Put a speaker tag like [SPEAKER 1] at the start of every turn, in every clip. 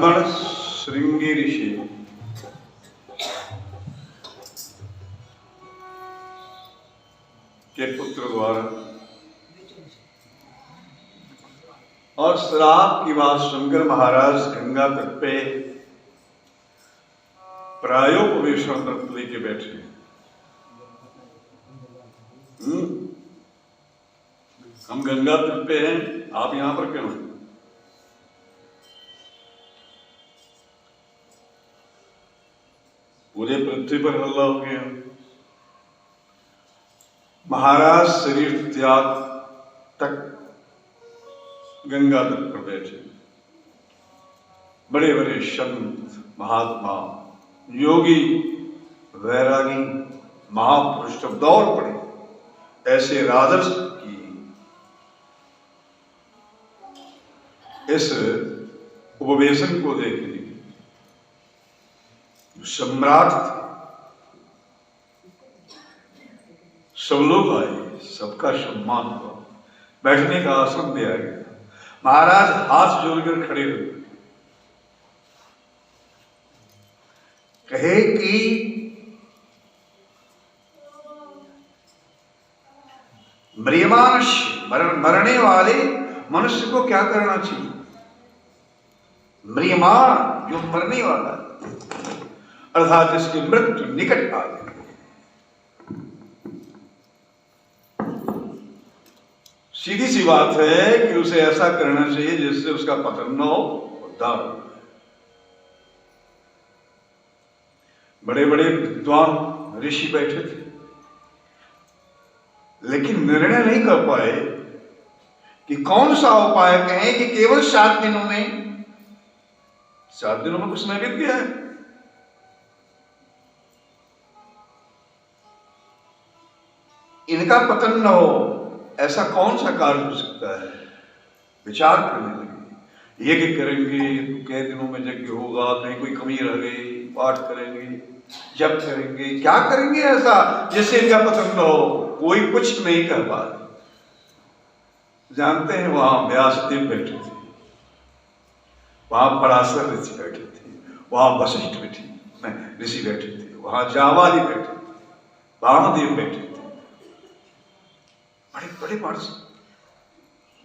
[SPEAKER 1] ब्राह्मण श्रृंगी ऋषि के पुत्र द्वारा और श्राप की बात सुनकर महाराज गंगा तट पे प्रायोपवेशन व्रत लेके बैठे। हम गंगा तट पे हैं, आप यहां पर क्यों हैं? पूरे पृथ्वी पर हल्ला हो गया। महाराज शरीर त्याग तक गंगा तट पर बैठे। बड़े बड़े संत, महात्मा, योगी, वैरागी, महापुरुष सब दौड़ पड़े ऐसे राजर्ष की इस उपवेशन को देखने। सम्राट थे, सब लोग आए, सबका सम्मान हुआ, बैठने का आसन दिया गया। महाराज हाथ जोड़कर खड़े हुए, कहे कि म्रियमाण मरने वाले मनुष्य को क्या करना चाहिए? म्रियमाण जो मरने वाला अर्थात जिसकी मृत्यु निकट आ गई, सीधी सी बात है कि उसे ऐसा करना चाहिए जिससे उसका पतन न हो, उद्धार। बड़े बड़े विद्वान ऋषि बैठे थे, लेकिन निर्णय नहीं कर पाए कि कौन सा उपाय कहें कि केवल 7 दिनों में, 7 दिनों में कुछ समय बीत गया है। इनका पतन न हो, ऐसा कौन सा कार्य हो सकता है? विचार करने लगे। यज्ञ करेंगे तो कई दिनों में यज्ञ होगा, कहीं कोई कमी रह गई, पाठ करेंगे, जप करेंगे, क्या करेंगे ऐसा जिससे इनका पतन न हो? कोई कुछ नहीं कर पा रहे। जानते हैं वहां व्यासदेव बैठे थे, वहां पराशर ऋषि बैठे थे, वहां वशिष्ठ ऋषि बैठे थे, वहां जाबाली बैठे थे, वामदेव बैठे थे, बड़े बड़े पार्षद।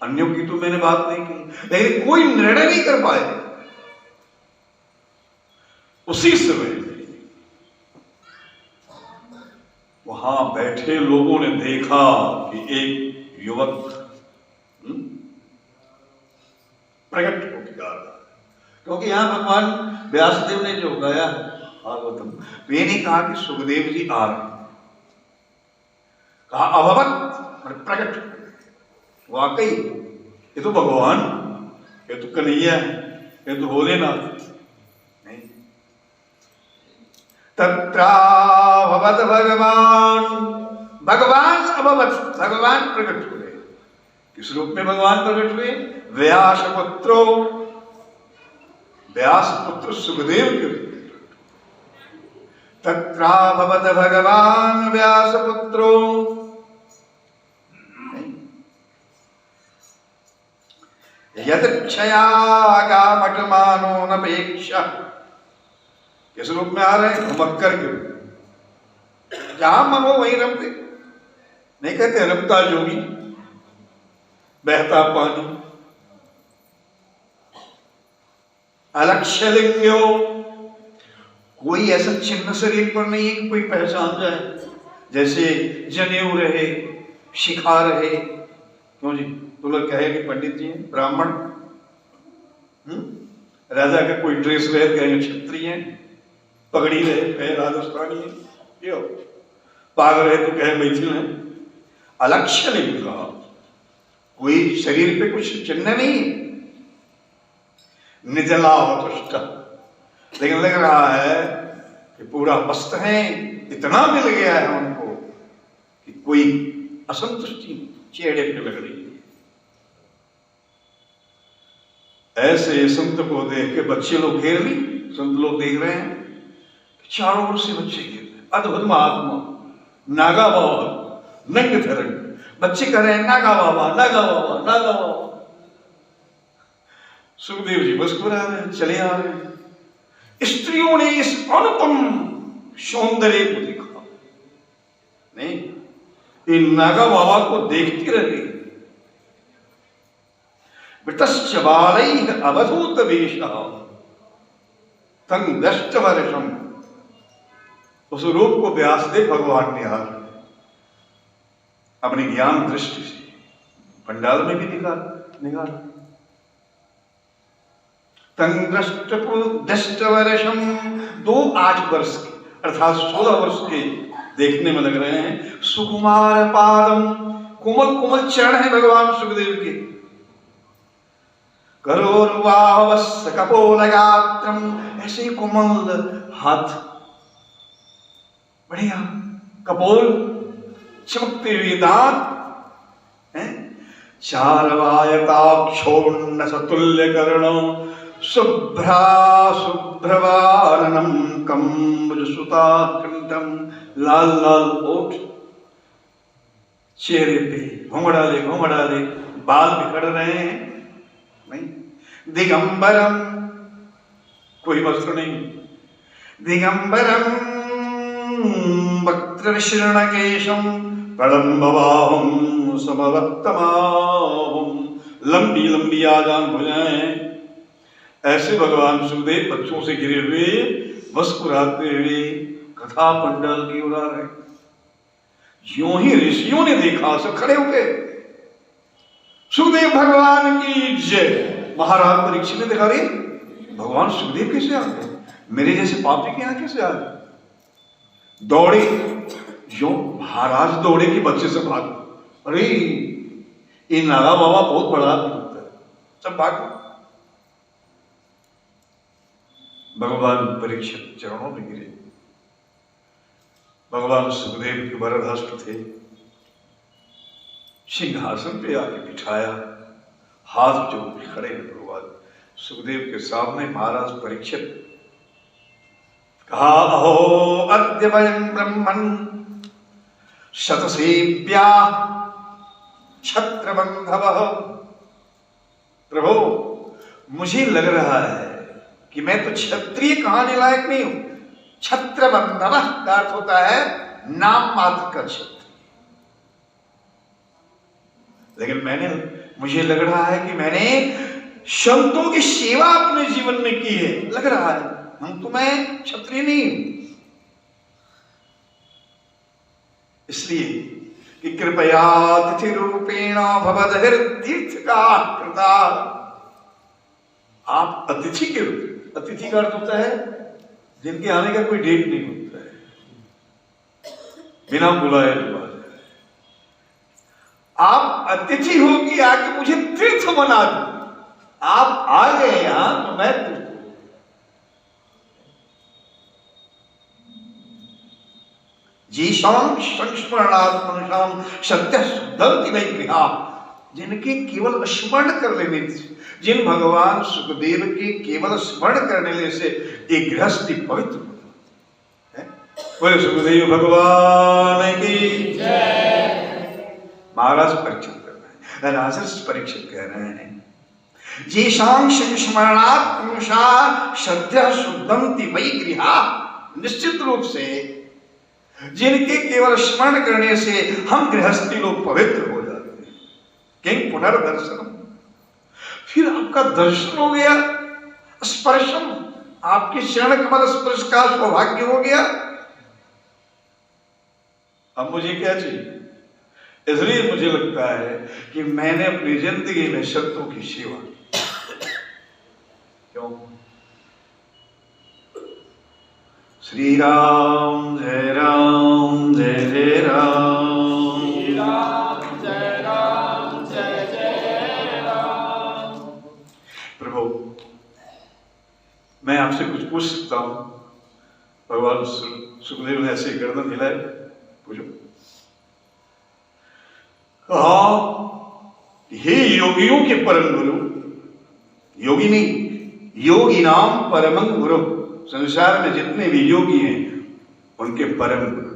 [SPEAKER 1] अन्यों की तो मैंने बात नहीं की, लेकिन कोई निर्णय नहीं कर पाए। उसी समय वहां बैठे लोगों ने देखा कि एक युवक प्रकट होकर आ रहा है, क्योंकि यहां भगवान व्यासदेव ने जो गाया भागवतम, वे ने कहा कि सुखदेव जी आ रहे, कहा अभवत प्रकट। वाकई ये तो भगवान, ये तो कन्हैया है, ये तो भोलेनाथ नहीं। तत्राभवत भगवान, भगवान अभवत, भगवान प्रकट हुए। किस रूप में भगवान प्रकट हुए? व्यासपुत्रो, व्यासपुत्र सुखदेव के रूप में। तत्राभवत भगवान व्यासपुत्रो यदक्षया गामटमानो नपेक्षा। किस रूप में आ रहे हैं? घुमक्कर के रूप। जहां मन हो वहीं रमते, नहीं कहते रमता जोगी, बहता पानी। अलक्ष्य लिंग्यो, कोई ऐसा चिन्ह शरीर पर नहीं है कि कोई पहचान जाए, जैसे जनेऊ रहे, शिखा रहे। क्यों जी? तो लोग कहे कि पंडित जी ब्राह्मण, राजा का कोई ड्रेस रहे कहेंगे क्षत्रिय हैं, पगड़ी रहे कहे राजस्थानी है, क्यों पाग रहे तो कहे मैथिल है। अलक्ष्य लिंग का कोई शरीर पे कुछ चिन्ह नहीं, निजलावतुष्ट, लेकिन लग रहा है कि पूरा मस्त है। इतना मिल गया है उनको कि कोई असंतुष्टि चेहरे पे लग रही है। ऐसे संत को देख के बच्चे लोग घेर ली, संत लोग देख रहे हैं, चारों ओर से बच्चे घेर रहे, अद्भुत महात्मा, नागा बाबा, नंग धरंग, बच्चे कह रहे हैं नागा बाबा, नागा बाबा, नागा बाबा। सुखदेव जी बस को रहे हैं, चले आ रहे हैं। स्त्रियों ने इस अनुपम सौंदर्य को देखा, नहीं, इन नागा बाबा को देखती रही। वितश्च बालैः अवधूत वेशः तं दष्टवर्षम्। उस रूप को व्यासदेव भगवान ने यार अपनी ज्ञान दृष्टि से पंडाल में भी निकाला। दष्टवर्षम, 2-8 वर्ष के अर्थात 16 वर्ष के देखने में लग रहे हैं। सुकुमार पादम, कोमल कोमल चरण है भगवान सुखदेव के। करोर्वावस्य कपोलगात्रम, ऐसे कोमल हाथ, बढ़िया कपोल, चमकते हुए दांत, चारवायताक्षोण्ण सतुल्य कर्ण, शुभ्रा शुभ्रवाननम कंबुज सुता कंठम, लाल लाल ओठ, चेहरे पे घुंघराले बाल बिखर रहे हैं, नहीं, दिगंबरम, कोई वस्त्र नहीं, दिगंबरम वक्त्रशीर्णकेशम प्रलम्बबाहुं समवत्तमाहुं, लंबी लंबी आजान भुजाएं। ऐसे भगवान सुखदेव बच्चों से घिरे हुए मुस्कुराते हुए कथा पंडाल की ओर आ रहे। यूं ही ऋषियों ने देखा, सब खड़े हो गए। सुखदेव भगवान की जय। महाराज परीक्षित ने देखा, रे भगवान सुखदेव कैसे आ गए, मेरे जैसे पापी के यहां कैसे आ गए। दौड़े, जो महाराज दौड़े कि बच्चे से भाग, अरे ये नागा बाबा बहुत बड़ा आदमी होता है, सब भाग। भगवान परीक्षित चरणों में गिरे। भगवान सुखदेव के वरदहस्त थे, सिंहासन पे आके बिठाया, हाथ जोड़ के खड़े हैं भगवान सुखदेव के सामने। महाराज परीक्षित कहा, अहो अद्य वयं ब्रह्मन् शतसेव्या छत्रबंधवः। प्रभु, मुझे लग रहा है कि मैं तो क्षत्रिय कहने लायक नहीं हूं। छत्रबंधवः का अर्थ होता है नाम मात्र का क्षत्रिय। लेकिन मुझे लग रहा है कि मैंने संतों की सेवा अपने जीवन में की है, लग रहा है, हम तो मैं क्षत्रिय नहीं हूं। इसलिए कि कृपया तिथि रूपेण भवदहिर्तीर्थ का कृता। आप अतिथि के रूप, अतिथि का अर्थ होता है जिनके आने का कोई डेट नहीं होता है, बिना बुलाए तो आ जाए। आप अतिथि हो कि आके मुझे तीर्थ बना दो। आप आ गए यहां तो मैं तीर्थ। जीशाम संस्मरणात् मनुष्याम सत्य शुद्धंति वै गृहा। जिनके केवल स्मरण कर लेने से, जिन भगवान सुखदेव के केवल स्मरण करने से एक गृहस्थी पवित्र होता है। बोले सुखदेव भगवान की जय। महाराज परीक्षित कर रहे हैं, राजर्षि परीक्षित कह रहे हैं, जीशाम संस्मरणात् मनुष्या सत्य शुद्धंति वै गृहा। निश्चित रूप से जिनके केवल स्मरण करने से हम गृहस्थी लोग पवित्र हो जाते हैं। किंग पुनर्दर्शनम, फिर आपका दर्शन हो गया, स्पर्शम, आपके चरण कमल स्पर्श का सौभाग्य हो गया। अब मुझे क्या चाहिए? इसलिए मुझे लगता है कि मैंने अपनी जिंदगी में शत्रुओं की सेवा की। क्यों? श्री राम जय राम जय जय राम, श्री राम जय राम जय जय राम। प्रभु, मैं आपसे कुछ पूछ सकता हूं? भगवान सुखदेव ने ऐसे गर्दन हिलाए, पूछो। कहा, हे योगियों के परम गुरु, योगी नहीं, योगी नाम परमं गुरु। संसार में जितने भी योगी हैं उनके परम गुरु,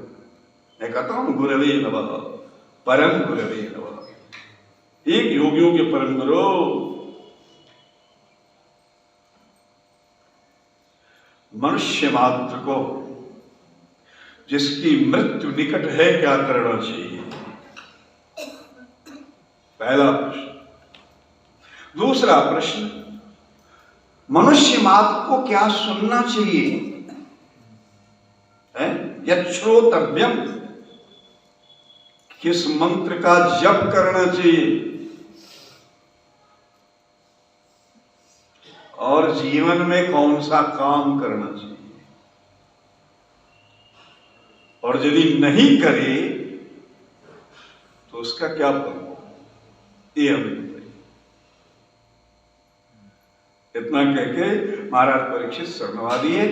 [SPEAKER 1] मैं कहता हूं गुरवे नमः, परम गुरवे नमः। एक योगियों के परम गुरु मनुष्य मात्र को जिसकी मृत्यु निकट है क्या करना चाहिए? पहला प्रश्न। दूसरा प्रश्न, मनुष्य मात्र को क्या सुनना चाहिए? यच्छ्रोतव्यम, किस मंत्र का जप करना चाहिए? और जीवन में कौन सा काम करना चाहिए? और यदि नहीं करे तो उसका क्या फल? ये हमें बताइए। इतना कह के महाराज परीक्षित शरणवा दिए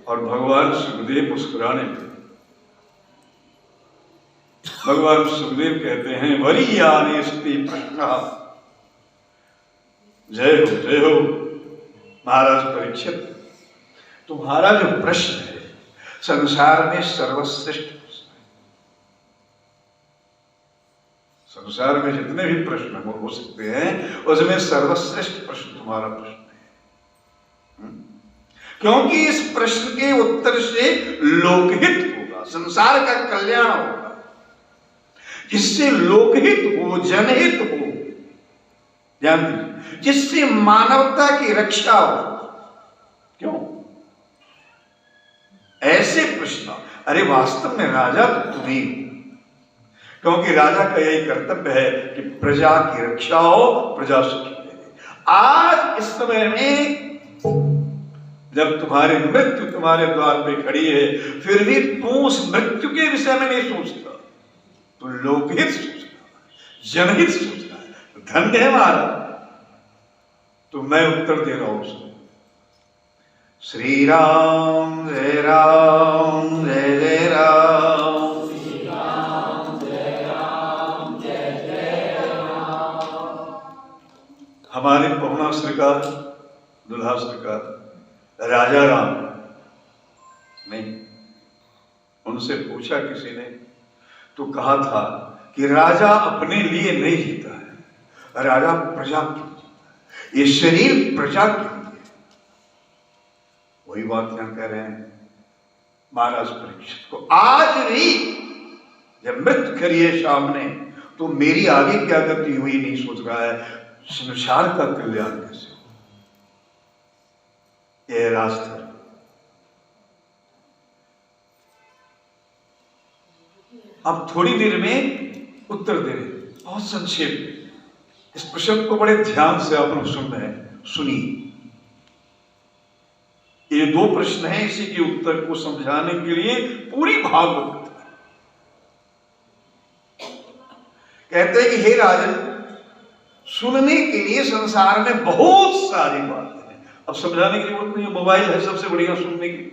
[SPEAKER 1] और भगवान सुखदेव मुस्कुराने लगे। भगवान सुखदेव कहते हैं, वरीयाने स्ति प्रश्न। जय हो जय हो महाराज परीक्षित, तुम्हारा जो प्रश्न है संसार में सर्वश्रेष्ठ प्रश्न है। संसार में जितने भी प्रश्न हो सकते हैं उसमें सर्वश्रेष्ठ प्रश्न तुम्हारा प्रश्न है। क्योंकि इस प्रश्न के उत्तर से लोकहित होगा, संसार का कल्याण होगा। जिससे लोकहित हो, जनहित हो, ध्यान दीजिए, जिससे मानवता की रक्षा हो। क्यों ऐसे प्रश्न? अरे वास्तव में राजा तो तुम ही हो, क्योंकि राजा का यही कर्तव्य है कि प्रजा की रक्षा हो, प्रजा सुखी रहे। आज इस समय में जब तुम्हारी मृत्यु तुम्हारे द्वार पे खड़ी है, फिर भी तू उस मृत्यु के विषय में नहीं सोचता, तो लोकहित सोचता, जनहित सोचता है। धन्य है महाराज। तो मैं उत्तर दे रहा हूं उसमें, श्री राम जय राम जय जय राम, श्री राम जय राम जय जय राम। हमारे पहुना सरकार, दुल्हा सरकार राजा राम नहीं, उनसे पूछा किसी ने तो कहा था कि राजा अपने लिए नहीं जीता है, राजा प्रजा के लिए जीता है। ये शरीर प्रजा के लिए। वही बात यहां कह रहे हैं महाराज परीक्षित को। आज भी जब मृत्यु खड़ी है सामने, तो मेरी आगे क्या गति हुई नहीं सोच रहा है, संसार का कल्याण कैसे हो, यह रास्ता। अब थोड़ी देर में उत्तर दे रहे, बहुत संक्षेप में। इस प्रश्न को बड़े ध्यान से आप सुन रहे हैं, सुनिए। ये दो प्रश्न हैं, इसी के उत्तर को समझाने के लिए पूरी भागवत कथा। कहते हैं कि हे राजन, सुनने के लिए संसार में बहुत सारी बातें हैं। अब समझाने की जरूरत नहीं है, मोबाइल है सबसे बढ़िया सुनने की।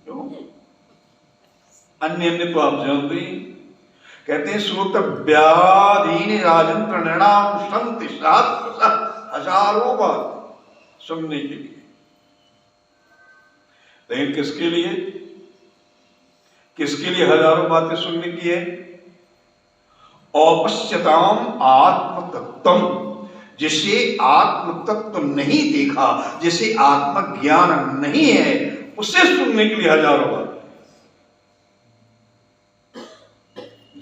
[SPEAKER 1] क्यों? अन्य तो आप जानते ही। कहते हैं श्रोतव्यादीनि राजन प्रणणाम संति सहस्र, हजारों बार सुनने के लिए। लेकिन किसके लिए? किसके लिए हजारों बातें सुनने की है? औपश्यताम आत्म तत्वम, जिसे आत्म तत्व नहीं देखा, जिसे आत्म ज्ञान नहीं है, उसे सुनने के लिए हजारों बार।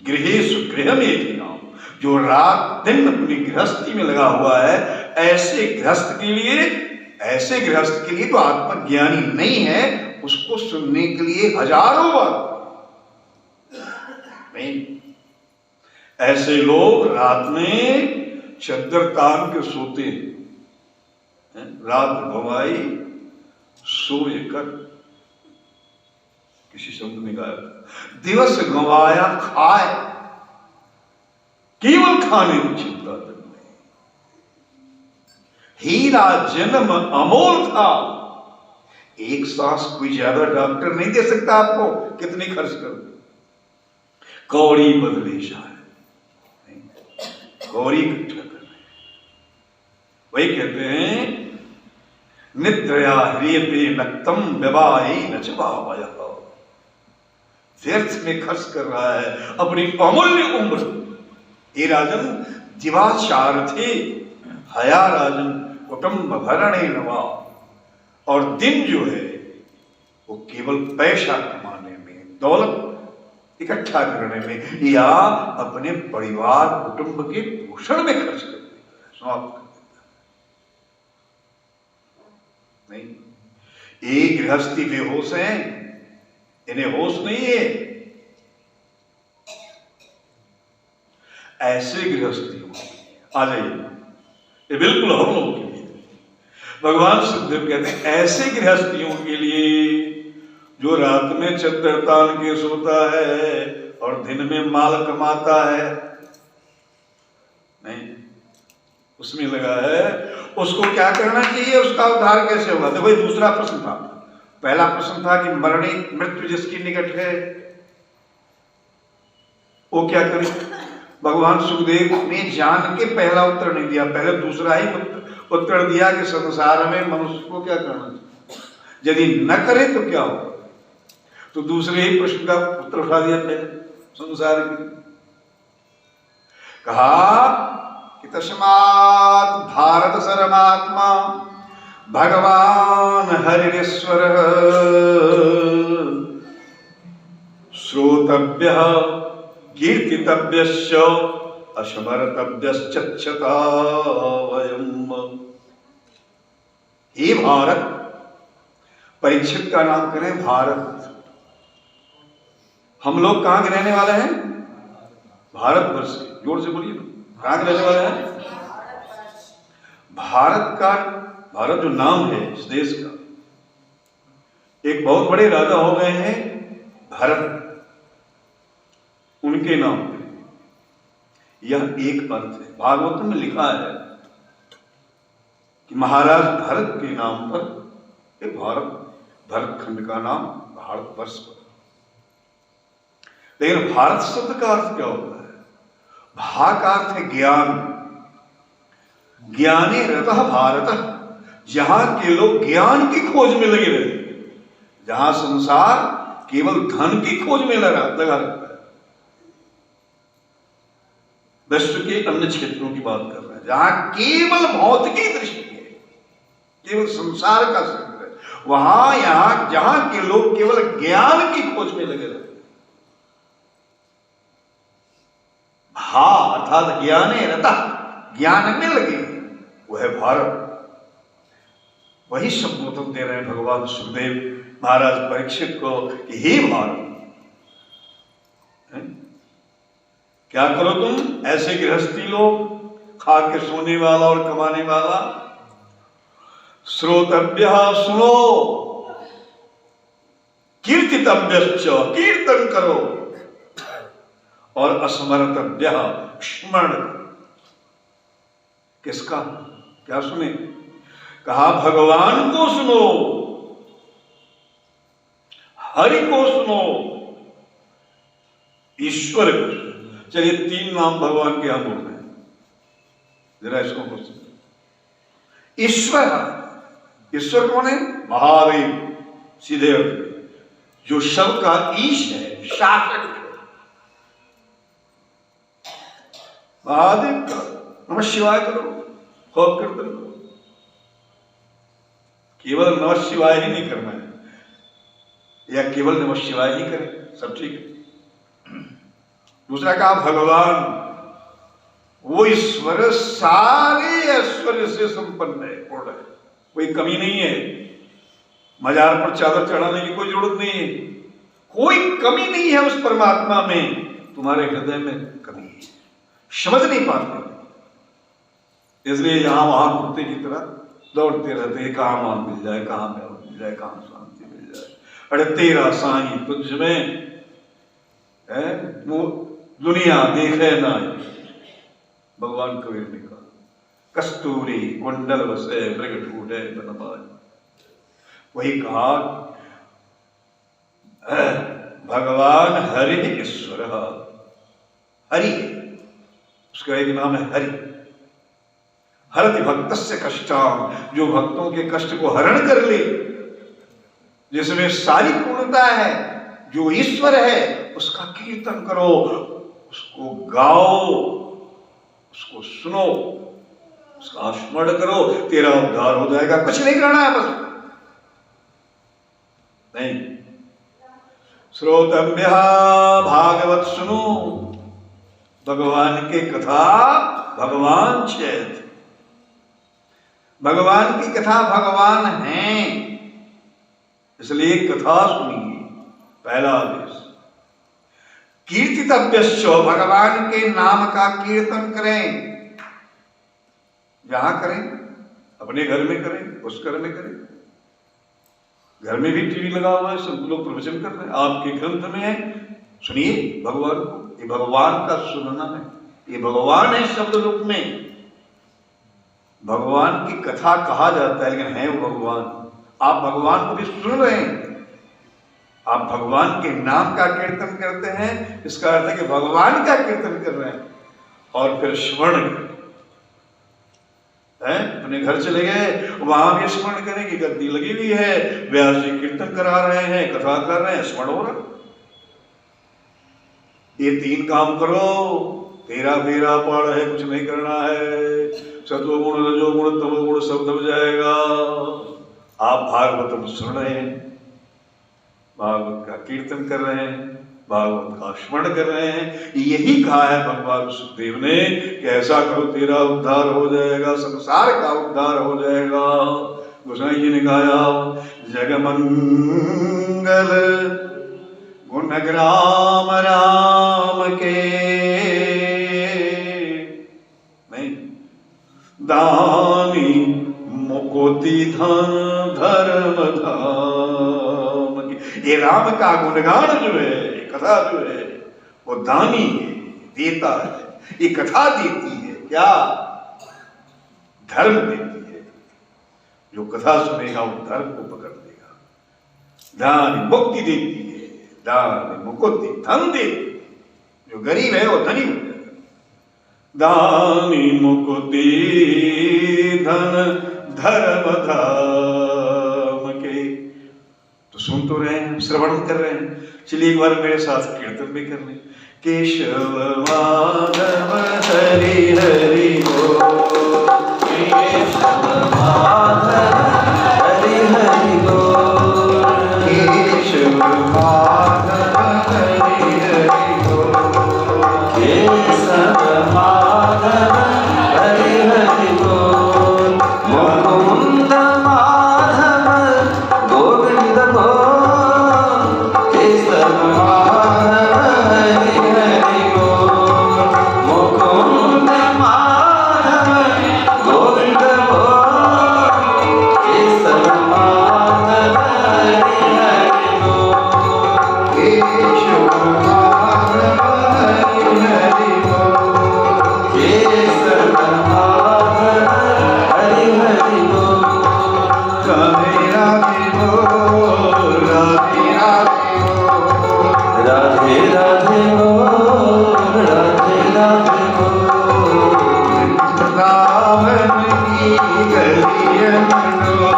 [SPEAKER 1] गृहेषु गृहमेधिनाम, जो रात दिन अपनी गृहस्थी में लगा हुआ है, ऐसे गृहस्थ के लिए तो आत्मज्ञानी नहीं है, उसको सुनने के लिए हजारों बार नहीं। ऐसे लोग रात में चद्दर तान के सोते हैं, रात भवाई सोए कर, किसी शब्द में गाया, दिवस गंवाया खाए, केवल खाने की चिंता तक नहीं। हीरा जन्म अमोल था, एक सांस कोई ज्यादा डॉक्टर नहीं दे सकता आपको, कितनी खर्च कर। कौड़ी बदले शायद गौरी इकट्ठा कर रहे। वही कहते हैं निद्रया ह्रियते नक्तम विवाही न चबावयः, व्यर्थ में खर्च कर रहा है अपनी अमूल्य उम्र। हे राजन दिवाचार थे हया राजन कुटुंब भरणे नवा, और दिन जो है वो केवल पैसा कमाने में, दौलत इकट्ठा करने में या अपने परिवार कुटुंब के पोषण में खर्च कर देता है, समाप्त कर देता है। नहीं, एक गृहस्थी बेहोश है, इन्हें होश नहीं है। ऐसे गृहस्थियों आ जाइए, ये बिल्कुल हम लोगों के लिए भगवान सुखदेव कहते हैं, ऐसे गृहस्थियों के लिए जो रात में चद्दर तान के सोता है और दिन में माल कमाता है, नहीं उसमें लगा है, उसको क्या करना चाहिए, उसका उद्धार कैसे होगा? देखो ये दूसरा प्रश्न था। पहला प्रश्न था कि मरणी मृत्यु जिसकी निकट है वो क्या करे। भगवान सुखदेव ने जान के पहला उत्तर नहीं दिया, पहले दूसरा ही उत्तर दिया कि संसार में मनुष्य को क्या करना चाहिए, यदि न करे तो क्या हो। तो दूसरे ही प्रश्न का उत्तर उठा दिया पहले संसार के। कहा कि तस्मात् भारत सरमात्मा भगवान हरिश्वर श्रोतव्य कीर्तितव्यश्च अशमरतव्यश्चक्षता वयम्। हे भारत, परीक्षित का नाम करें भारत। हम लोग कहां के रहने वाले हैं? भारतवर्ष के। जोर से बोलिए, कहां के रहने वाले हैं? भारत का, भारत जो नाम है इस देश का, एक बहुत बड़े राजा हो गए हैं भरत, उनके नाम पे यह एक अर्थ है। भागवत में लिखा है कि महाराज भरत के नाम पर एक भरत खंड का नाम भारतवर्ष पर। लेकिन भारत शब्द का अर्थ क्या होता है? भा का अर्थ है ज्ञान, ज्ञाने रतः भारत, जहां के लोग ज्ञान की खोज में लगे रहते, जहां संसार केवल धन की खोज में लगा रहता है। विश्व के अन्य क्षेत्रों की बात कर रहे हैं जहां केवल भौतिकी दृष्टि है, केवल संसार का क्षेत्र है, वहां यहां जहां के लोग केवल ज्ञान की खोज में लगे रहते हैं। भा अर्थात ज्ञाने रता, ज्ञान में लगे, वो है भारत। वही संबोधन दे रहे हैं भगवान सुखदेव महाराज परीक्षित को कि हे भारत, क्या करो तुम, ऐसे गृहस्थी लोग, खा के सोने वाला और कमाने वाला, श्रोतव्य सुनो, कीर्तितव्यश्च कीर्तन करो, और अस्मरतव्य स्मरण। किसका क्या सुने? कहा भगवान को सुनो, हरि को सुनो, ईश्वर को। चलिए तीन नाम भगवान के यहां बोल रहे हैं, जरा इसको बोल। ईश्वर, ईश्वर कौन है? महादेव, सीधे अर्थ जो सब का ईश है, शासक है, महादेव का नमः शिवाय करो, खूब कीर्तन करो। केवल नमः शिवाय ही नहीं करना है, या केवल नमः शिवाय ही करें, सब ठीक है। दूसरा कहा भगवान, वो ईश्वर सारे ऐश्वर्य से संपन्न है, पूर्ण है, कोई कमी नहीं है। मजार पर चादर चढ़ाने की कोई जरूरत नहीं है, कोई कमी नहीं है उस परमात्मा में। तुम्हारे हृदय में कमी है, समझ नहीं पाते, इसलिए यहां वहां कुत्ते की तरह दौड़ते रहते हैं, कहां मान मिल जाए, कहां प्यार मिल जाए, कहां शांति मिल जाए। अरे तेरा साईं तुझ में है, वो दुनिया देखे ना, भगवान कबीर ने कहा, कस्तूरी कुंडल बसे मृग ढूंढे बनबाज। वही कहा भगवान हरि ईश्वर, हरि, उसका एक नाम है हरि। हरति भक्तस्य कष्टाम, जो भक्तों के कष्ट को हरण कर ले, जिसमें सारी पूर्णता है, जो ईश्वर है, उसका कीर्तन करो, उसको गाओ, उसको सुनो, उसका स्मरण करो, तेरा उद्धार हो जाएगा। कुछ नहीं करना है, बस नहीं। श्रोतव्य भागवत सुनो, भगवान के कथा भगवान चेत। भगवान की कथा भगवान हैं, इसलिए कथा सुनिए। पहला आदेश। कीर्तितव्यश्च, भगवान के नाम का कीर्तन करें। जहां करें, अपने घर में करें, उस घर में करें। घर में भी टीवी लगा हुआ है, सब लोग प्रवचन कर रहे हैं, आपके ग्रंथ में है, सुनिए भगवान को। ये भगवान का सुनना है, ये भगवान है शब्द रूप में। भगवान की कथा कहा जाता है, लेकिन है वो भगवान। आप भगवान को भी सुन रहे हैं, आप भगवान के नाम का कीर्तन करते हैं, इसका अर्थ है कि भगवान का कीर्तन कर रहे हैं। और फिर स्मरण करें, अपने घर चले गए, वहां भी स्मरण करें कि गद्दी लगी हुई है, व्यास जी कीर्तन करा रहे हैं, कथा कर रहे हैं, स्मरण हो रहा। ये 3 काम करो, तेरा फेरा पाड़ है, कुछ नहीं करना है। सत्वगुण रजोगुण तमोगुण सब दब जाएगा। आप भागवत सुन रहे हैं, भागवत का कीर्तन कर रहे हैं, भागवत का स्मरण कर रहे हैं। यही कहा है भगवान सुखदेव ने कि ऐसा करो तेरा उद्धार हो जाएगा, संसार का उद्धार हो जाएगा। गोसाई जी ने गाया, जगमंगल गुणग्राम राम के, नहीं, दानी मुकुति धन धर्म धाम के। ये राम का गुणगान जो है, कथा जो है, वो दानी है, देता है। ये कथा देती है क्या? धर्म देती है। जो कथा सुनेगा वो धर्म को पकड़ लेगा। दान मुक्ति देती है, दान मुक्ति धन देती है। जो गरीब है वो धनी हो जाएगा। दानी मुक्ति धन धर्म धाम के। तो सुन तो रहे हैं, श्रवण कर रहे हैं, चलिए एक बार मेरे साथ कीर्तन भी कर लें। केशव माधव हरि हरि बोल, केशव माधव हरि हरि बोल, केशव माधव हरि हरि बोल, केशव माधव हरि हरि बोल, मुकुंद माधव गोविंद बोल, केशव माधव हरि हरि बोल, मुकुंद माधव गोविंद बोल, केशव माधव हरि हरि बोल, केशव माधव हरि हरि बोल, केशव माधव हरि हरि बोल। राधे राधे बोल, राधे राधे बोल, राधे राधे बोल, राधे राधे बोल। वृंदावन की गलियन डोल,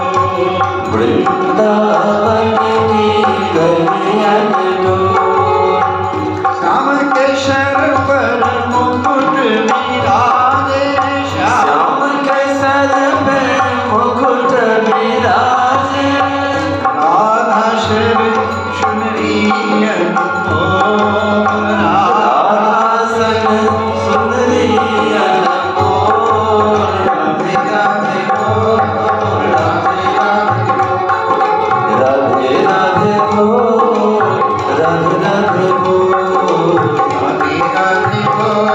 [SPEAKER 1] वृंदावन की गलियन डोल, श्याम के सर पर मुकुट विराजे, श्याम के सर पर मुकुट विराजे, राधा शरण सुनरियन बोल, राधा शरण सुनरियन बोल, राधे राधे बोल, राधे राधे बोल, राधे राधे बोल, राधे राधे बोल, राधे राधे बोल,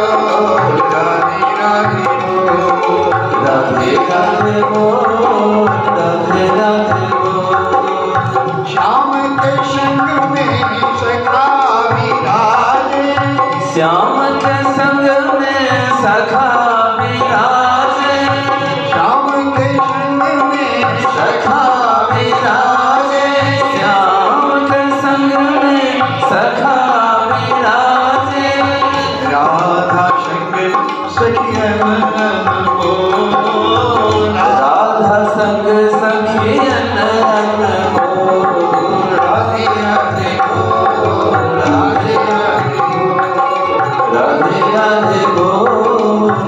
[SPEAKER 1] राधे राधे बोल, राधे राधे बोल, राधे राधे बोल। श्याम के संग में सखा विराजे, श्याम के संग में सखा विराजे, श्याम के संग में सखा विराजे, श्याम के संग में सखा विराजे, राधा संग सखियन बोल, राधा संग सखियन बोल, राधे राधे बोल, राधे राधे बोल, राधे राधे बोल,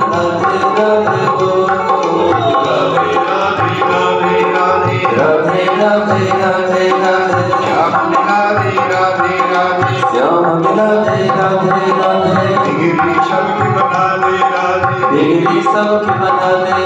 [SPEAKER 2] राधे राधे
[SPEAKER 1] श्याम राधे राधे राधे
[SPEAKER 2] श्याम राधे राधे राधे
[SPEAKER 1] बिगड़ी सबकी बना दे राधे
[SPEAKER 2] बिगड़ी सबकी बना दे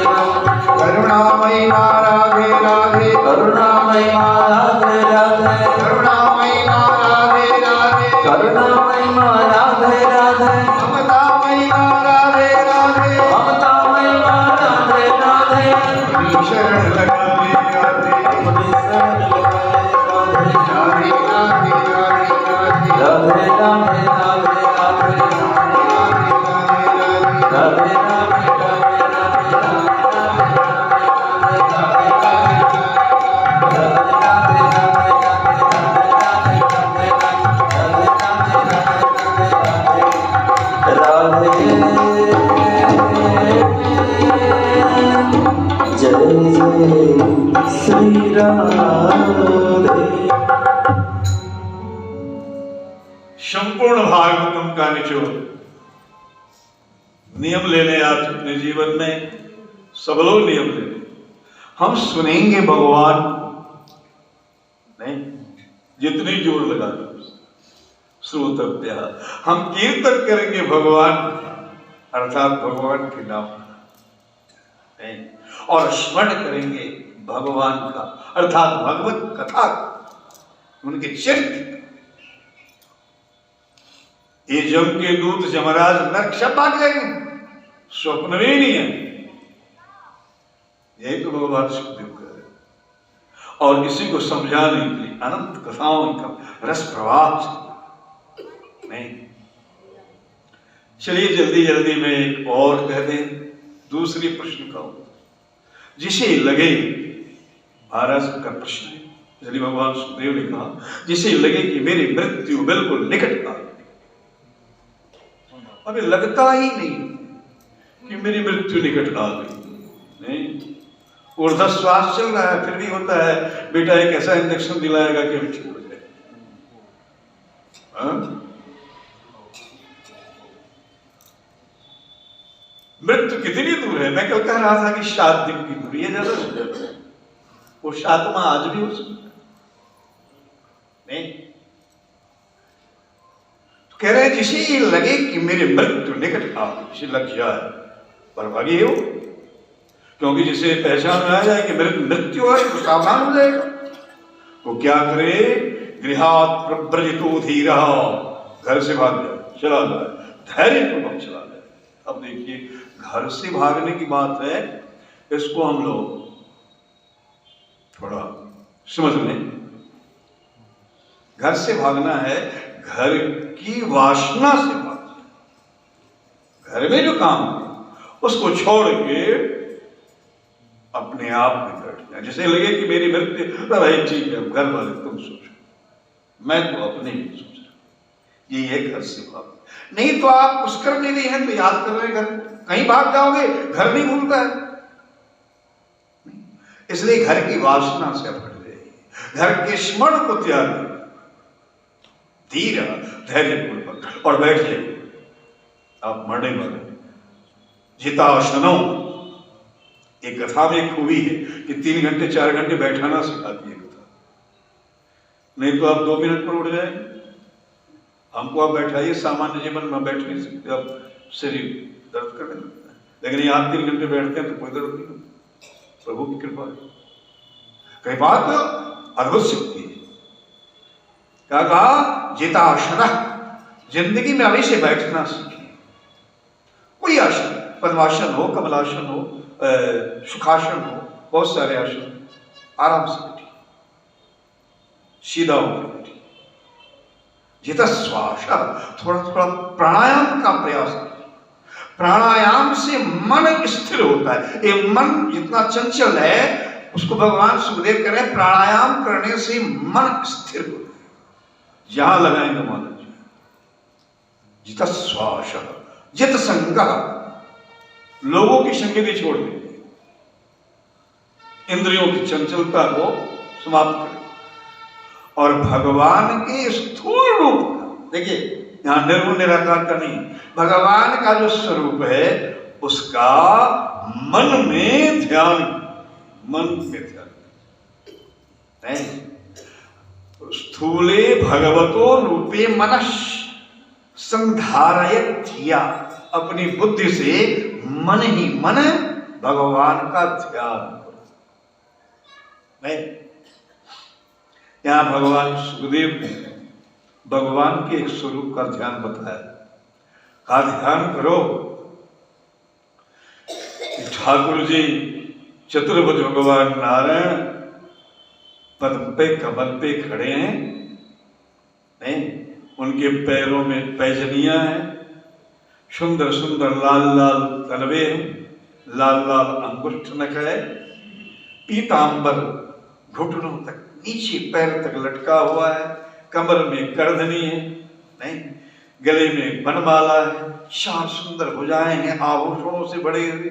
[SPEAKER 1] करुणामयी माँ राधे राधे
[SPEAKER 2] करुणामयी माँ राधे राधे
[SPEAKER 1] करुणामयी माँ राधे राधे
[SPEAKER 2] करुणामयी माँ राधे राधे
[SPEAKER 1] ममतामयी माँ राधे राधे
[SPEAKER 2] ममतामयी माँ राधे राधे
[SPEAKER 1] अपनी शरण लगा ले राधे
[SPEAKER 2] अपनी शरण लगाए राधे
[SPEAKER 1] राधे राधे राधे राधे
[SPEAKER 2] राधे राधे राधे राधे राधे श्री राधे।
[SPEAKER 1] संपूर्ण भागवतम का निचोड़ नियम लेने आज अपने जीवन में सब लोग नियम लेने हम सुनेंगे भगवान नहीं जितनी जोर लगा श्रोतव्य हम कीर्तन करेंगे भगवान अर्थात भगवान के नाम नहीं और स्मरण करेंगे भगवान का अर्थात भगवत कथा उनके चरित्र ये जम के दूत जमराज नरक सब भाग जाएंगे स्वप्न में ही नहीं है यही तो भगवान सुखदेव कर रहे और इसी को समझाने के लिए अनंत कथाओं का रस प्रवाह नहीं। चलिए जल्दी जल्दी में एक और कह दें दूसरी प्रश्न का जिसे लगे महाराज का प्रश्न है यदि भगवान सुखदेव ने कहा जिसे लगे कि मेरी मृत्यु बिल्कुल निकट आ हमें लगता ही नहीं कि मेरी मृत्यु निकट आ गई नहीं ऊर्ध्वश्वास चल रहा है फिर भी होता है बेटा एक ऐसा इंजेक्शन दिलाएगा कि हम ठीक हो जाए मृत्यु कितनी दूर है मैं कल कह रहा था कि 7 दिन की दूरी है ज्यादा से ज्यादा वो 7वां आज भी हो सकता नहीं तो कह रहे हैं जिसे ये लगे कि मेरे मृत्यु निकट आ जिसे लग जाए पर भागी हो क्योंकि जिसे पहचान में आ जाए कि मेरी मृत्यु है तो सावधान हो जाएगा वो क्या करे गृहात प्रव्रजितो धीरा घर से भाग जाए चला जाए धैर्य पूर्वक चला जाए। अब देखिए घर से भागने की बात है इसको हम लोग थोड़ा समझ लें घर से भागना है घर की वासना से भागना घर में जो काम है उसको छोड़ के अपने आप में बैठ जाए जैसे लगे कि मेरी मृत्यु भाई ठीक है घर वाले तुम सोचो मैं तो अपने ही सोच रहा ये है घर से भाग नहीं तो आप पुष्कर में नहीं है तो याद कर रहे घर कहीं भाग जाओगे घर नहीं भूलता है इसलिए घर की वासना से हट जाइए घर के स्मरण को त्याग धीरा धैर्यपूर्वक और बैठ जाइए आप मरने वाले जिताशनो एक कथा में एक खूबी है कि 3 घंटे 4 घंटे बैठाना सिखाती है कथा नहीं तो आप 2 मिनट पर उठ जाएंगे हमको आप बैठाइए सामान्य जीवन में बैठ नहीं सकते आप शरीर दर्द करने लगता है लेकिन ये आप 3 घंटे बैठते हैं तो कोई दर्द नहीं होता प्रभु की कृपा कई बात अद्भुत शक्ति है क्या कहा जिताशन जिंदगी में अभी से बैठना सीखिए कोई आसन पद्मासन हो कमलासन हो सुखासन हो बहुत सारे आसन आराम से बैठिए सीधा होकर बैठिए जितश्वास थोड़ा थोड़ा प्राणायाम का प्रयास कीजिए प्राणायाम से मन स्थिर होता है ये मन जितना चंचल है उसको भगवान सुखदेव कह रहे हैं प्राणायाम करने से मन स्थिर होता है जहां लगाएंगे मान जितश्वास जित संग लोगों की संगति छोड़ देंगे इंद्रियों की चंचलता को समाप्त करें और भगवान के स्थूल रूप देखिए यहां निर्गुण निराकार का नहीं भगवान का जो स्वरूप है उसका मन में ध्यान नहीं स्थूले भगवतो रूपे मनः संधारयत धिया, अपनी बुद्धि से मन ही मन भगवान का ध्यान करो। नहीं, यहां भगवान सुखदेव ने भगवान के एक स्वरूप का ध्यान बताया। का ध्यान करो, ठाकुर जी चतुर्भुज भगवान नारायण पद्म पे कमल पे खड़े हैं, नहीं, उनके पैरों में पैजनियां हैं, सुंदर सुंदर लाल लाल तलवे हैं, लाल लाल अंगुष्ठ नख है, पीतांबर घुटनों तक नीचे पैर तक लटका हुआ है, कमर में करधनी है, नहीं, गले में बनमाला है, चार सुंदर भुजाएं हैं आभूषणों से बड़े हुए।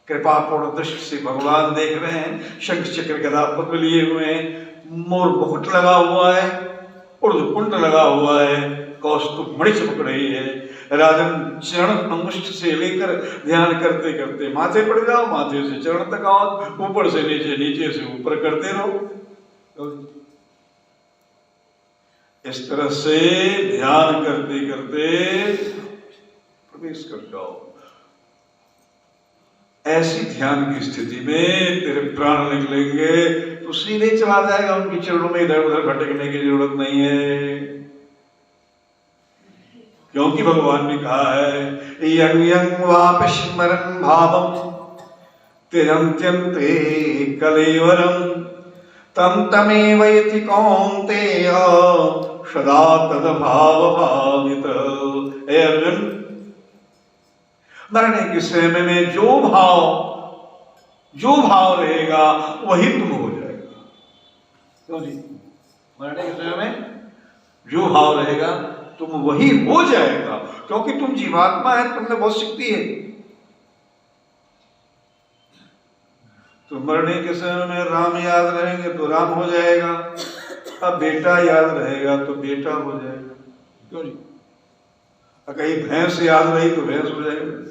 [SPEAKER 1] कृपापूर्ण दृष्टि से भगवान देख रहे हैं, शंख चक्र गदा पद्म लिए हुए हैं, मोर मुकुट लगा हुआ है, उर्ध कुंड लगा हुआ है, कौस्तुभ मणि चमक रही है। राजन चरण अंगुष्ठ से लेकर ध्यान करते करते माथे पड़ जाओ, माथे से चरण तक आओ, ऊपर से नीचे, नीचे से ऊपर करते रहो। इस तरह से ध्यान करते करते प्रवेश कर जाओ। ऐसी ध्यान की स्थिति में तेरे प्राण निकलेंगे तो सीधे चला जाएगा उनके चरणों में, इधर उधर भटकने की जरूरत नहीं है, क्योंकि भगवान ने कहा है यं यं वापि स्मरन् भावं त्यजन्त्यन्ते कलेवरं तं तमेव यति कौन्तेय सदा तद्भाव भावित। हे अर्जुन, मरने के समय में जो भाव रहेगा वही तुम हो जाएगा। क्यों जी? मरने के समय में जो भाव रहेगा तुम वही हो जाएगा, क्योंकि तुम जीवात्मा है, तुमने बहुत शक्ति है। तो मरने के समय में राम याद रहेंगे तो राम हो जाएगा, अब बेटा याद रहेगा तो बेटा हो जाएगा। क्यों जी? कहीं भैंस याद रही तो भैंस हो जाएगा।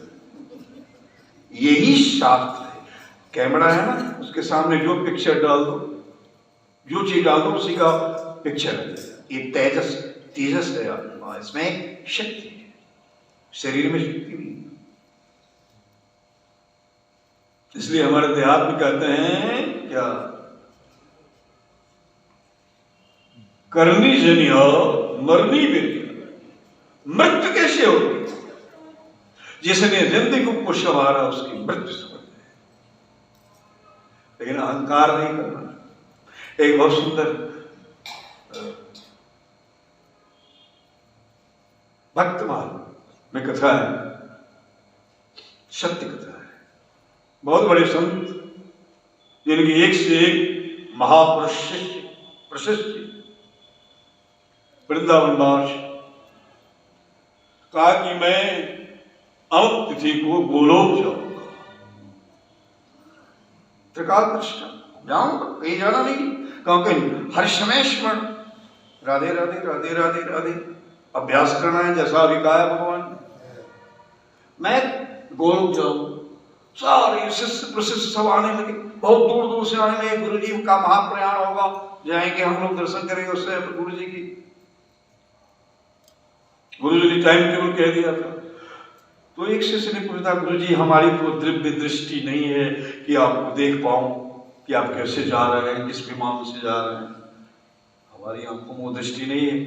[SPEAKER 1] यही शास्त्र है। कैमरा है ना, उसके सामने जो पिक्चर डाल दो, जो चीज डाल दो उसी का पिक्चर है। ये तेजस है आत्मा, इसमें शक्ति है, शरीर में शक्ति भी है। इसलिए हमारे अध्यात्म कहते हैं क्या, करनी जनी हो मरनी भी। मृत्यु कैसे होगी? जिसने जिंदगी को संवारा उसकी मृत्यु समझ है, लेकिन अहंकार नहीं करना। एक बहुत सुंदर भक्तमाल में कथा है, सत्य कथा है। बहुत बड़े संत जिनकी एक से एक महापुरुष प्रशस्त वृंदावनवास कहा कि मैं अमुक तिथि को गोलोक जाऊंगा, त्रिकालदृष्टा जाऊंगा, कहीं जाना नहीं, क्योंकि हर समय स्मरण राधे राधे राधे राधे राधे अभ्यास करना है, जैसा अभी कहा है भगवान। मैं गोलोक जाऊं, सारे शिष्य प्रशिष्य सब आने लगे, बहुत दूर दूर से आने लगे। गुरु जी का महाप्रयाण होगा, जाएंगे हम लोग, दर्शन करेंगे उससे गुरु जी की। गुरु जी ने टाइम टेबल कह दिया था। तो एक शिष्य ने पूछा, गुरु जी हमारी तो दिव्य दृष्टि नहीं है कि आपको देख पाऊं कि आप कैसे जा रहे हैं, किस विमान से जा रहे हैं, हमारी आंखों में दृष्टि नहीं है,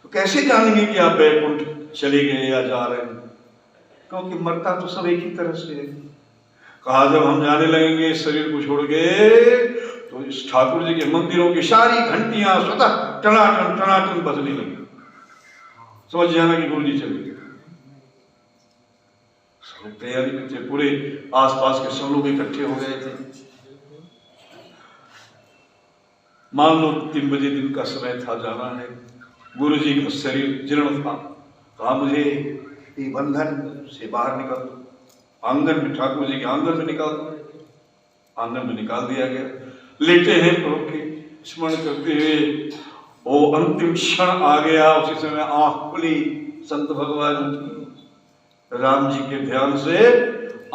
[SPEAKER 1] तो कैसे जानेंगे कि आप बैकुंठ चले गए या जा रहे हैं, क्योंकि मरता तो सब एक ही तरह से है। कहा जब हम जाने लगेंगे इस शरीर को छोड़ के, तो इस ठाकुर जी के मंदिरों की सारी घंटियां स्वतः टनाटन टनाटन बजने लगी। समझ जाना कि गुरु जी चले गए। सब तैयारी करते, पूरे आसपास के सब लोग इकट्ठे हो गए थे। मान लो 3 बजे दिन का समय था, जाना है। गुरु जी का शरीर जीर्ण था। कहा मुझे ये बंधन से बाहर निकाल दो, आंगन में, ठाकुर जी के आंगन में निकाल दो। आंगन में निकाल दिया गया। लेटे हैं प्रभु के स्मरण करते हुए, वो अंतिम क्षण आ गया। उसी समय आंख खुली संत भगवान की, राम जी के ध्यान से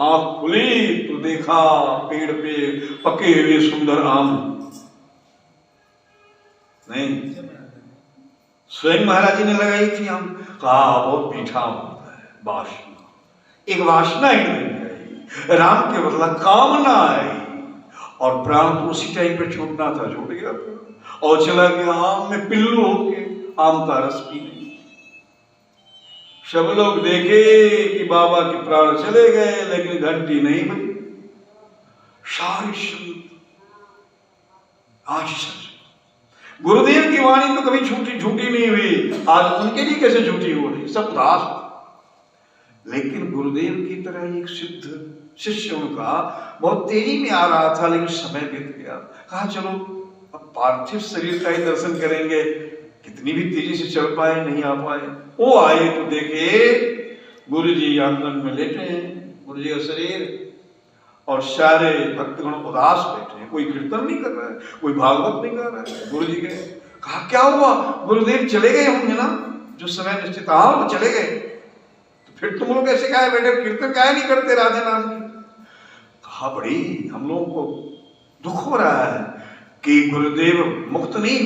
[SPEAKER 1] आंख खुली तो देखा पेड़ पे पके हुए सुंदर आम। नहीं, स्वयं महाराज जी ने लगाई थी। हम कहा बहुत मीठा होता है वासना, एक वासना ही नहीं आई, राम के बदला कामना आई और प्राण तो उसी टाइम पे छूटना था, छूट गया और चला गया आम में पिल्लू होके आम का रस पी नहीं। सब लोग देखे कि बाबा के प्राण चले गए लेकिन घंटी नहीं बजी। सारी संत आश्चर्य, गुरुदेव की वाणी तो कभी झूठी नहीं हुई, आज उनके लिए कैसे झूठी हो रही, सब उदास। लेकिन गुरुदेव की तरह एक सिद्ध शिष्य उनका बहुत तेजी में आ रहा था, लेकिन समय बीत गया। कहा चलो अब पार्थिव शरीर का ही दर्शन करेंगे, कितनी भी तेजी से चल पाए नहीं आ पाए। वो आए तो देखे गुरु जी आंगन में लेटे हैं, गुरु जी का शरीर, और सारे भक्तगण उदास बैठे हैं, कोई कीर्तन नहीं कर रहा है, कोई भागवत नहीं कर रहा है। गुरु जी गए, कहा क्या हुआ, गुरुदेव चले गए होंगे ना, जो समय निश्चित। हाँ वो चले गए, तो फिर तुम लोग ऐसे क्या बैठे, कीर्तन क्या नहीं करते राधे नाम की। कहा बड़ी हम लोगों को दुख हो रहा है कि गुरुदेव मुक्त नहीं,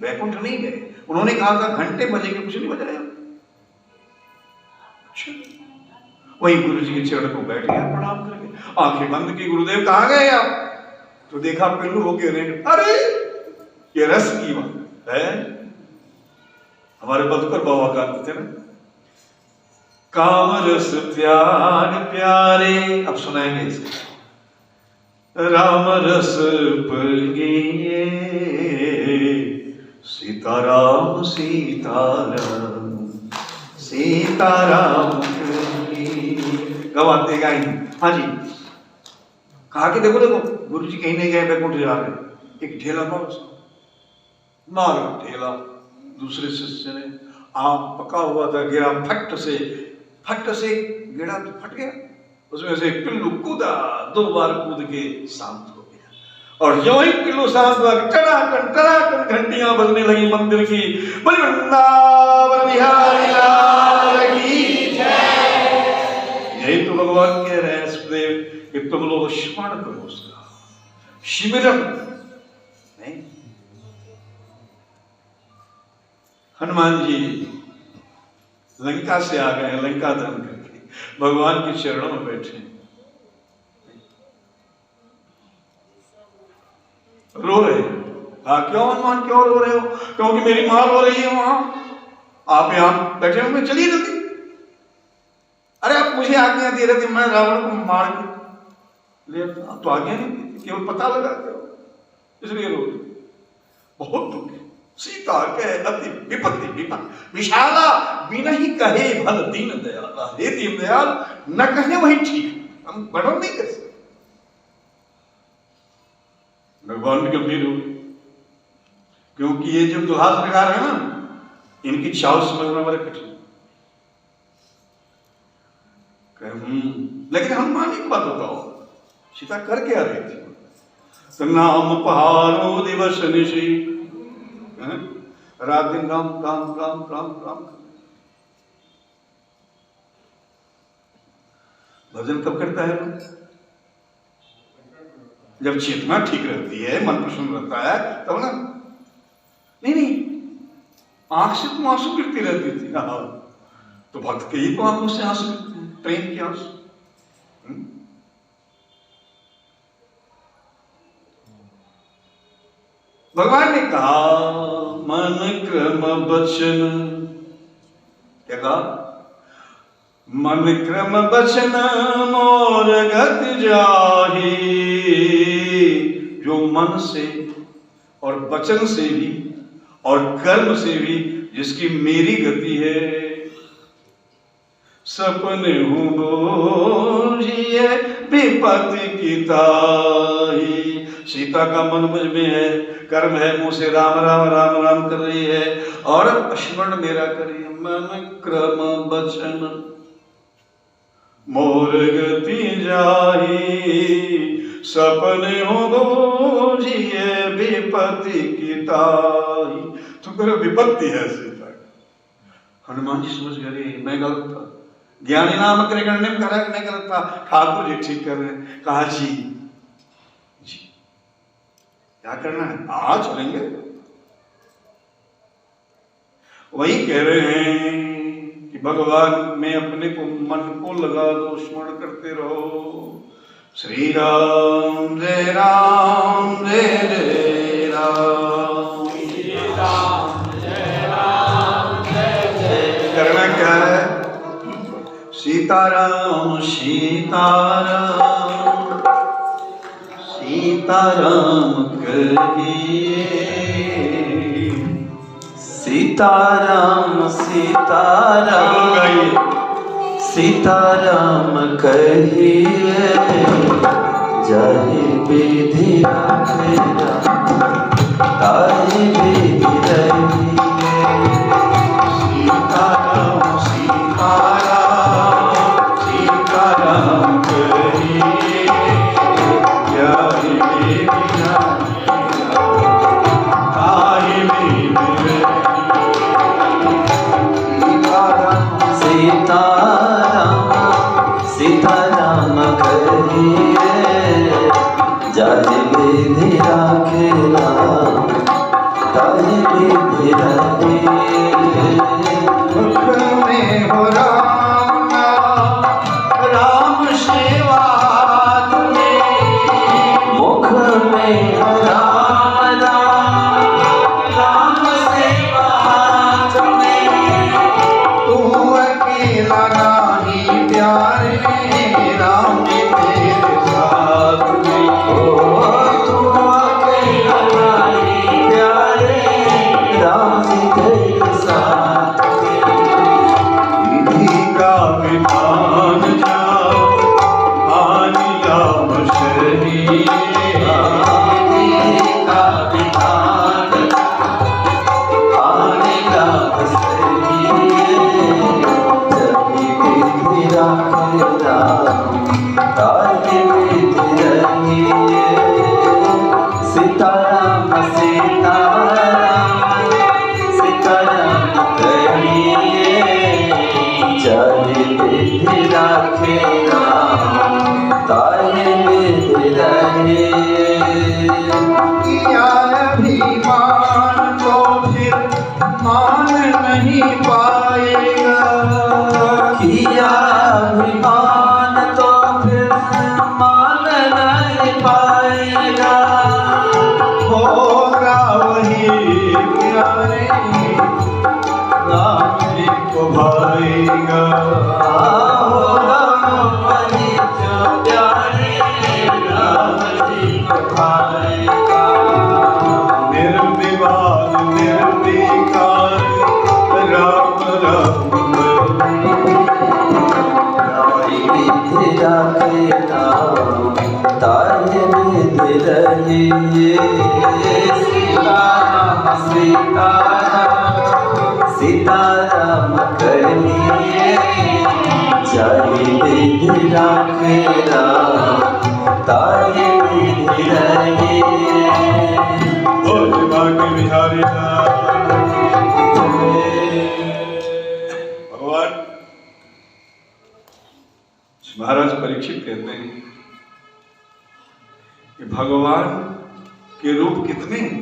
[SPEAKER 1] वैकुंठ नहीं गए। उन्होंने कहा था घंटे बजेंगे, कुछ नहीं बजाया। अच्छा, वही गुरु जी के चरण को बैठ गया प्रणाम करके, आंखें बंद की। गुरुदेव कहाँ गए आप, तो देखा पिल्लू होके रेंग। अरे ये रस की बात है, हमारे बदकर बाबा गाते थे ना, काम रस त्याग प्यारे। अब सुनाएंगे इसको, राम रस पगिए सीताराम सीताराम सीताराम गवाते गाएंगे। हाँ जी, कहा कि देखो देखो गुरु जी कहीं नहीं गए, वैकुंठ जा रहे। एक ढेला मारा ढेला, दूसरे शिष्य ने आम पका हुआ था, गिरा फट से गिरा तो फट गया, उसमें से पिल्लू कूदा, 2 बार कूद के शांत हो गया। और जो ही पिल्लू शांत हुआ, टनाटन घंटियां बजने लगी मंदिर की, बोली वृंदावन बिहारी लाल की जय। यही तो भगवान कह रहे हैं सुदेव कि तुम लोग स्मरण करो उसका, शिविरम नहीं। हनुमान जी लंका से आ गए, लंका दहन करके भगवान के चरणों में बैठे, रो रहे हैं। क्यों हनुमान क्यों रो रहे हो? क्योंकि मेरी मां रो रही है वहां, आप यहां बैठे हुए, चलिए जल्दी। अरे आप मुझे आज्ञा दे रहे थे, मैं रावण को मार के ले, तो आज्ञा नहीं दी, केवल पता लगाते हो, इसलिए रो रहे। बहुत दुख है। सीता के अति विपत्ति विशाला, बिना ही कहे भल दीन दयाला। हे दीन दयाल, न कहे वही ठीक, हम वर्णन नहीं कर सकते। भगवान भी गंभीर हो, क्योंकि ये जो दुल्हा प्रकार है ना, इनकी चाव समझना बड़ा कठिन। लेकिन हनुमान एक बात बताओ, सीता कर क्या रही थी? तो नाम पहाड़ो दिवस निशि, रात दिन राम राम राम राम राम। भजन कब करता है? जब चेतना ठीक रहती है, मन प्रसन्न रहता है तब ना। नहीं आंख से तो आंसू गिरती रहती थी, तो भक्त के ही तो आंखों से आंसू गिरते हैं, प्रेम के आंसू। भगवान ने कहा मन क्रम बचन, क्या कहा? मन क्रम बचन मोर गत जाही। जो मन से और वचन से भी और कर्म से भी जिसकी मेरी गति है, सपने हूं बोझिए विपत्ति की ताही। सीता का मन मुझ में है, कर्म है, मुंह से राम राम राम राम कर रही है, और स्मरण मेरा करिए। मन क्रम बचन मोर गति जाही, सपने हो बोझिए विपत्ति की ताही। तो मेरा विपत्ति है सीता। हनुमान जी समझ गए मैं गलत था, ज्ञानी नामक करने में करा नहीं गलत था, ठाकुर जी ठीक कर रहे हैं। कहा जी क्या करना है? चलेंगे। वही कह रहे हैं कि भगवान में अपने को मन को लगा दो, स्मरण करते रहो। श्री राम जय राम जय जय राम, श्री राम जय राम जय जय। करना क्या है? सीताराम सीताराम सीताराम कहिए,
[SPEAKER 2] सीताराम सीताराम सीताराम कहिए, जाहि विधि राखे ताहि विधि रहिए।
[SPEAKER 1] सीताराम सीताराम सीताराम कहिए, जाहि विधि राखे ताहि विधि
[SPEAKER 2] सीताराम सीताराम कहिए, जाहि विधि राखे ताहि विधि रहिए।
[SPEAKER 1] मुख में हो राम नाम, राम सेवा तुम्हें,
[SPEAKER 2] मुख में हो राम नाम, राम सेवा तुम्हें।
[SPEAKER 1] तू अकेला नाही प्यारे, राम तेरे साथ में।
[SPEAKER 2] ओ तू अकेला नहीं प्यारे, राम जी तेरे साथ में।
[SPEAKER 1] विधि का विधान जाओ, आनि राम शरणिए।
[SPEAKER 2] विधि का विधान आने राम सहिए, जहि विधि राखे ताहि विधि रहिए। सीताराम सीताराम सीताराम कहिए, जाहि विधि राखे ताहि विधि रहिए।
[SPEAKER 1] किया अभिमान तो फिर मान नहीं पाएगा,
[SPEAKER 2] किया अभिमान तो फिर मान नहीं पाएगा।
[SPEAKER 1] होगा वही प्यारे, राम जी को भाएगा।
[SPEAKER 2] होगा वही जो प्यारे, राम जी को भाएगा।
[SPEAKER 1] निर्विवाद निर्विकार राम राम
[SPEAKER 2] ताहि विधि राखे ताहि विधि रहिए। सीताराम सीताराम सीताराम कहिए, जाहि विधि राखे ताहि विधि रहिए।
[SPEAKER 1] बोल भाग्य बिहारी भगवान महाराज परीक्षित कहते हैं कि भगवान के रूप कितने हैं?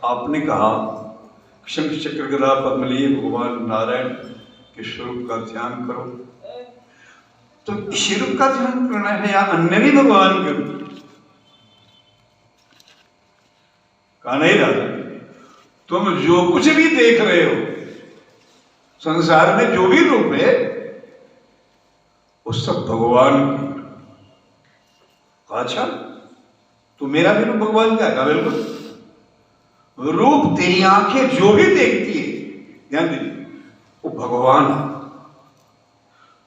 [SPEAKER 1] आपने कहा शंख चक्र गदा पद्म लिए भगवान नारायण के स्वरूप का ध्यान करो, तो इस रूप का ध्यान करना है या अन्य भी भगवान के रूप? कहा नहीं दादा, तुम जो कुछ भी देख रहे हो संसार में, जो भी रूप है वो सब भगवान की। अच्छा, तो मेरा भी रूप भगवान का है? बिल्कुल। रूप तेरी आंखें जो भी देखती है, ध्यान दीजिए, वो भगवान है।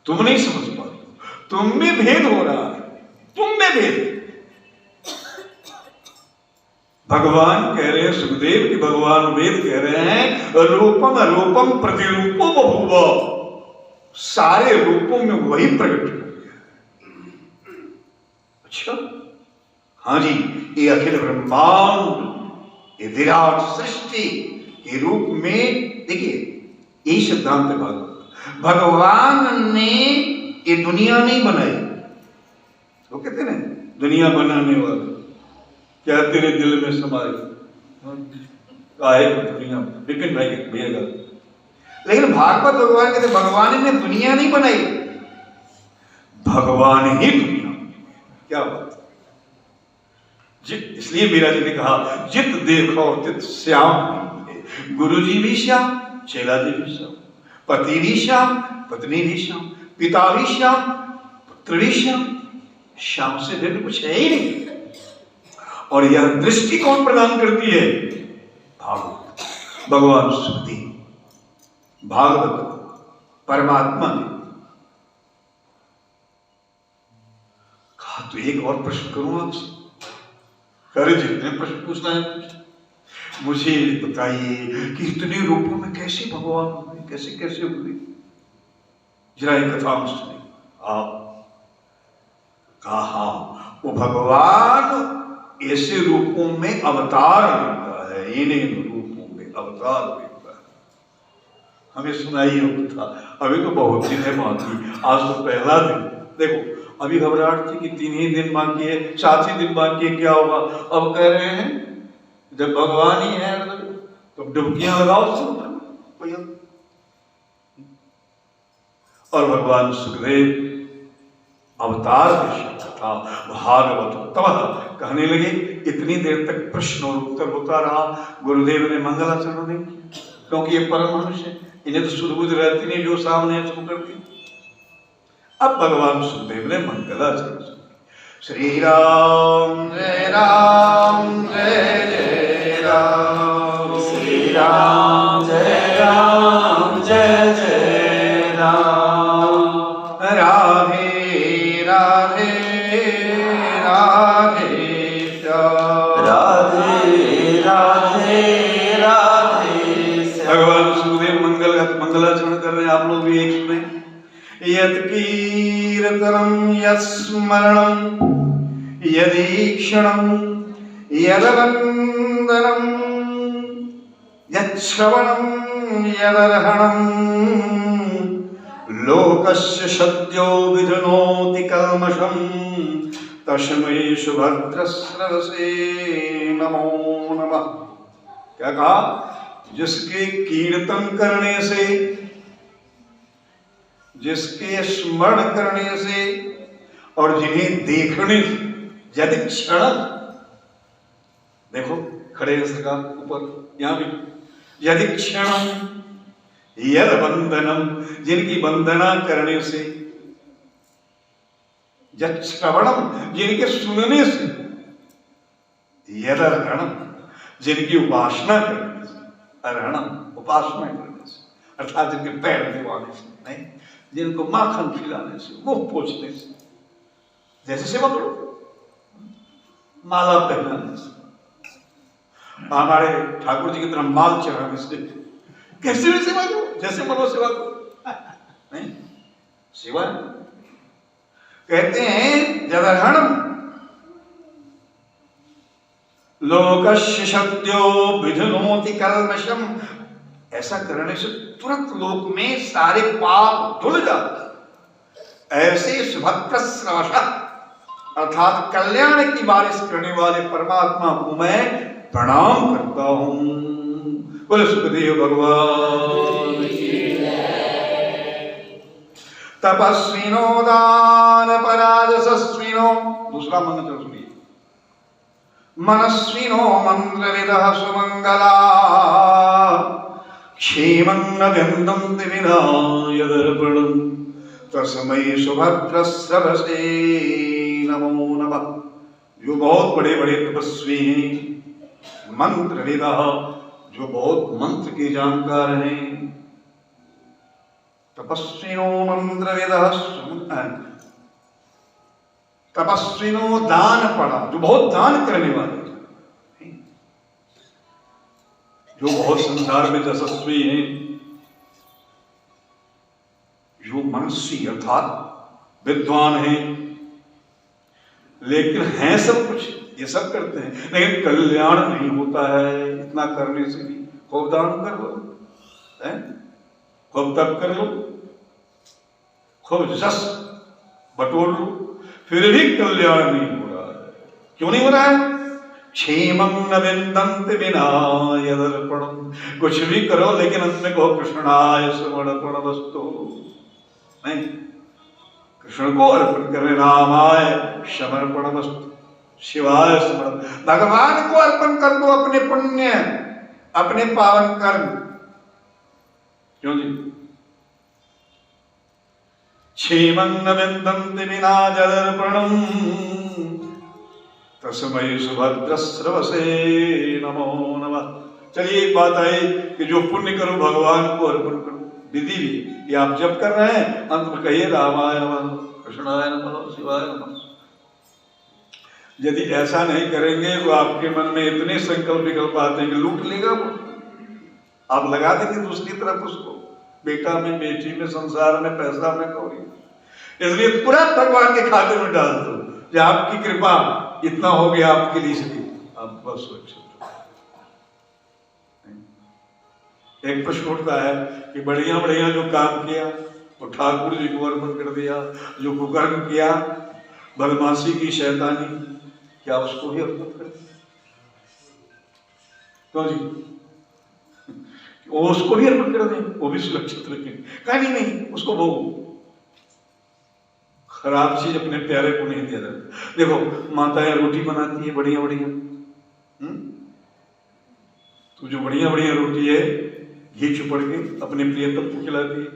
[SPEAKER 1] तुम नहीं समझ पाते, तुम में भेद हो रहा है, तुम में भेद। भगवान कह रहे हैं, सुखदेव की भगवान वेद कह रहे हैं, रूपम रूपम प्रतिरूपो बभूव। सारे रूपों में वही प्रकट हो गया। अच्छा, हाँ जी, ये अखिल ब्रह्मांड, ये विराट सृष्टि के रूप में देखिए, यही सिद्धांत है भगवान ने ये दुनिया नहीं बनाई। वो कहते ना, दुनिया बनाने वाले क्या तेरे दिल में समाई काहे दुनिया, विपिन भाई भैया लेकिन भागवत भगवान कहते भगवान ने दुनिया नहीं बनाई, भगवान ही दुनिया। क्या बात। इसलिए मीरा जी ने कहा जित देखो तित श्याम, गुरु जी भी श्याम, चेला जी भी श्याम, पति भी श्याम, पत्नी भी श्याम, पिता भी श्याम, पुत्र भी श्याम, श्याम से भिन्न कुछ है ही नहीं। और यह दृष्टि कौन प्रदान करती है? भागवत, भगवान सुखदेव, भागवत, परमात्मा ने कहा। तो एक और प्रश्न करूं आपसे, करे जितने प्रश्न पूछना है मुझे बताइए कि इतने रूपों में कैसे भगवान हुए, कैसे कैसे हुए? जरा एक कथा सुनिए आप। कहा वो भगवान ऐसे रूपों में अवतार लेता है, इन रूपों में अवतार लेता है। हमें सुनाई होता, अभी तो बहुत दिन है बाकी, आज तो पहला दिन। देखो अभी घबराहट थी कि 3 ही दिन बाकी है, 7 ही दिन बाकी है, क्या होगा? अब कह रहे हैं जब भगवान ही है तो डुबकियां लगाओ कोई। और भगवान सुखदेव अवतार था, भागवत तब कहने लगे। इतनी देर तक प्रश्न और उत्तर होता रहा, गुरुदेव ने मंगलाचरण नहीं किया, क्योंकि ये परम मनुष्य, इन्हें तो सुध बुध रहती नहीं, जो सामने है करती। अब भगवान सुखदेव ने मंगलाचरण। श्री राम जय राम जय जय राम,
[SPEAKER 2] श्री राम जय राम जय जय राम,
[SPEAKER 1] राधे राधे राधे श्याम,
[SPEAKER 2] राधे राधे राधे श्याम।
[SPEAKER 1] भगवान सुखदेव मंगलाचरण कर रहे हैं, आप लोग भी एक सुने। यत् कीर्तनं यत्स्मरणं यदीक्षणं यदवन्दनं यच्छ्रवणं यदर्हणं लोकस्य सद्यो विधुनोति कल्मषं तस्मै सुभद्रस्रवसे नमो नमः। क्या कहा? जिसके कीर्तन करने से, जिसके स्मरण करने से और जिन्हें देखने से, यदि क्षण, देखो खड़े हैं सरकार ऊपर, यहां भी, यदि क्षण यद वंदनम, जिनकी वंदना करने से, यद श्रवणम, जिनके सुनने से, यद अर्हणम, जिनकी उपासना करने से, अर्हणम उपासना करने से, अर्थात जिनके पैर दिवाने से नहीं, जिनको माखन खिलाने से, मुंह पोछने से, जैसे सेवा करो, माला पहनाने से, हमारे ठाकुर जी की तरह माल चढ़ाने से, कैसे भी सेवा करो, जैसे मनो सेवा करो, नहीं सेवा कहते हैं जदर्हणम लोकस्य सत्यो विधुनोति कल्मषम। ऐसा करने से तुरंत लोक में सारे पाप धुल जाते। ऐसे सुभद्रस्रवश अर्थात कल्याण की बारिश करने वाले परमात्मा को मैं प्रणाम करता हूं। बोले सुखदेव भगवान की जय। तपस्विनो दान पराजसस्विनो, दूसरा मंत्र सुनिए। मनस्विनो मंत्रविदः सुमंगला, क्षेमं न व्यन्दन्ति विना यदर्पणं तस्मै सुभद्रस्रवसे नमो नमः। जो बहुत बड़े बड़े तपस्वी हैं, मंत्रविदः, जो बहुत मंत्र के जानकार हैं, तपस्विनो मंत्रविदः, तपस्विनो दान पड़ा, जो बहुत दान करने वाले, जो बहुत संसार में यशस्वी हैं, जो मनस्वी अर्थात विद्वान हैं, लेकिन हैं सब कुछ, ये सब करते हैं, लेकिन कल्याण नहीं होता है। इतना करने से भी खूब दान कर लो, खूब तप कर लो, खूब जस बटोर लो, फिर भी कल्याण नहीं हो रहा है। क्यों नहीं हो रहा है? क्षेमं न विन्दन्ति विना यदर्पणम्। कुछ भी करो लेकिन अंत में कहो कृष्णाय समर्पणमस्तु। नहीं, कृष्ण को अर्पण करें, रामाय समर्पणमस्तु, शिवाय समर्पण। भगवान को अर्पण कर दो अपने पुण्य, अपने पावन कर्म। क्यों जी? क्षेमं न विन्दन्ति विना जदर्पणम् तस्मै सुभद्रस्रवसे नमो नमः। चलिए एक बात आई कि जो पुण्य करो भगवान को अर्पण करो। विधि भी ये आप जब कर रहे हैं, अंत में कहिए रामाय नमः, कृष्णाय नमः, शिवाय नमः। यदि ऐसा नहीं करेंगे तो आपके मन में इतने संकल्प विकल्प आते हैं कि लूट लेगा वो। आप लगा देंगे दूसरी तरफ उसको, बेटा में, बेटी में, संसार में, पैसा में, कौड़ी। इसलिए पूरा भगवान के खाते में डाल दो। जब आपकी कृपा इतना हो गया आपके लिए, इसलिए आप बस सुरक्षित। एक प्रश्न उठता है कि बढ़िया बढ़िया जो काम किया वो ठाकुर जी को अर्पण कर दिया, जो कुकर्म किया, बदमाशी की, शैतानी, क्या उसको भी अर्पण कर दिया? क्यों जी? वो उसको भी अर्पण कर दें, वो भी सुरक्षित रखें। कहीं नहीं, उसको भोगो। खराब चीज अपने प्यारे को नहीं दिया जाता। देखो माताएं रोटी बनाती है बढ़िया बढ़िया, तो जो बढ़िया बढ़िया रोटी है घी चुपड़ के अपने प्रियतम को खिलाती है,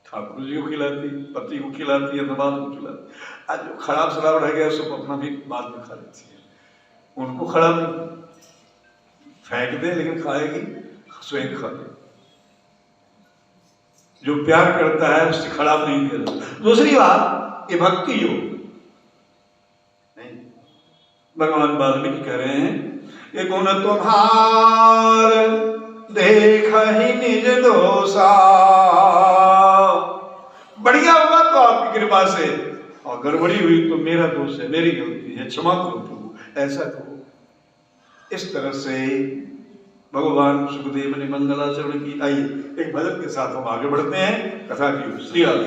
[SPEAKER 1] ठाकुर जी को खिलाती है, पति को खिलाती है, नवाब को खिलाती है। आज जो खराब शराब रह गया सब अपना भी बाद में खा लेती है। उनको खराब फेंक दे लेकिन खाएगी, स्वयं खा ले। जो प्यार करता है उससे खराब नहीं किया जाता। दूसरी बात, ये भक्ति योग नहीं। भगवान वाल्मीकि कह रहे हैं, ये गुण तुम्हार देख ही निज दोषा। बढ़िया हुआ तो आपकी कृपा से, और गड़बड़ी हुई तो मेरा दोष है, मेरी गलती है, क्षमा करो प्रभु, ऐसा करो। इस तरह से भगवान सुखदेव ने मंगलाचरण की। आइए एक भजन के साथ हम आगे बढ़ते हैं कथा की। श्री राम।